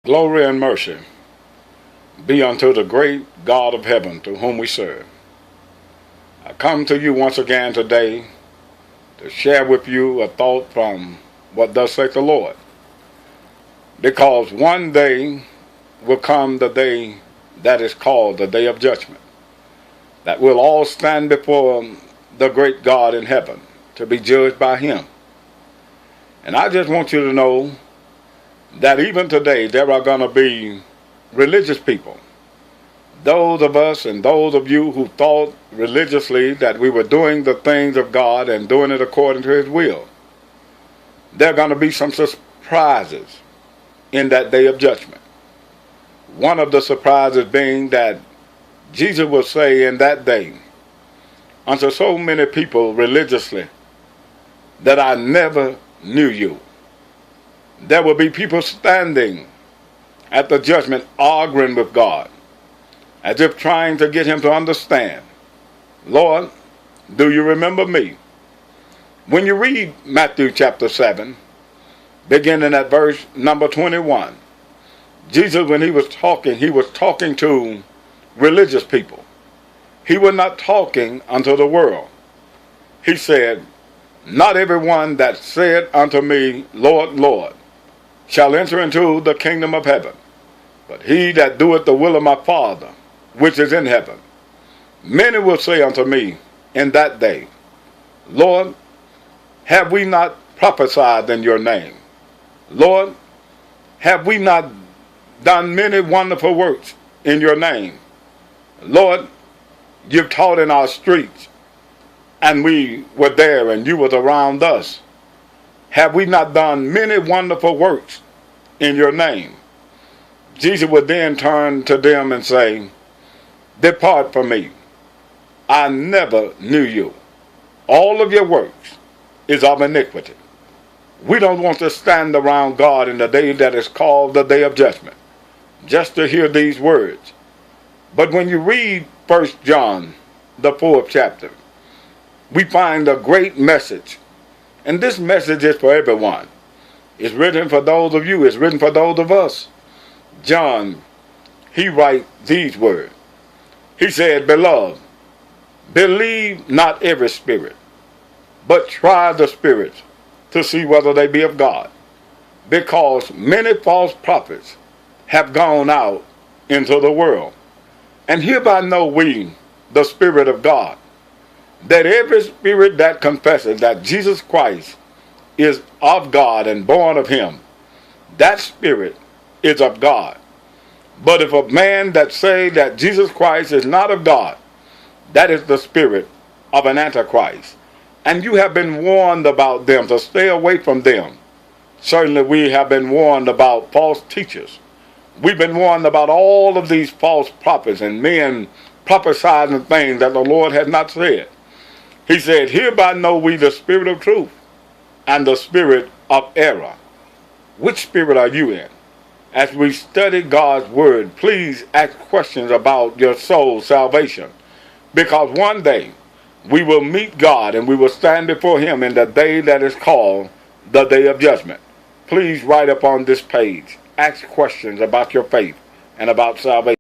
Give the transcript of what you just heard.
Glory and mercy be unto the great God of heaven, to whom we serve. I come to you once again today to share with you a thought from what thus saith the Lord. Because one day will come the day that is called the day of judgment, that we'll all stand before the great God in heaven to be judged by him. And I just want you to know that even today there are going to be religious people, those of us and those of you who thought religiously that we were doing the things of God and doing it according to his will. There are going to be some surprises in that day of judgment. One of the surprises being that Jesus will say in that day unto so many people religiously that I never knew you. There will be people standing at the judgment arguing with God, as if trying to get him to understand. Lord, do you remember me? When you read Matthew chapter 7, beginning at verse number 21, Jesus, when he was talking to religious people. He was not talking unto the world. He said, not everyone that said unto me, Lord, Lord, shall enter into the kingdom of heaven, but he that doeth the will of my Father, which is in heaven. Many will say unto me in that day, Lord, have we not prophesied in your name? Lord, have we not done many wonderful works in your name? Lord, you've taught in our streets, and we were there and you was around us. Have we not done many wonderful works in your name? Jesus would then turn to them and say, depart from me. I never knew you. All of your works is of iniquity. We don't want to stand around God in the day that is called the day of judgment, just to hear these words. But when you read 1 John, the 4th chapter, we find a great message. And this message is for everyone. It's written for those of you. It's written for those of us. John, he writes these words. He said, Beloved, believe not every spirit, but try the spirits to see whether they be of God. Because many false prophets have gone out into the world. And hereby know we the Spirit of God, that every spirit that confesses that Jesus Christ is of God and born of him, that spirit is of God. But if a man that say that Jesus Christ is not of God, that is the spirit of an antichrist. And you have been warned about them, to stay away from them. Certainly we have been warned about false teachers. We've been warned about all of these false prophets and men prophesying things that the Lord has not said. He said, hereby know we the spirit of truth and the spirit of error. Which spirit are you in? As we study God's word, please ask questions about your soul's salvation. Because one day we will meet God and we will stand before him in the day that is called the day of judgment. Please write up on this page. Ask questions about your faith and about salvation.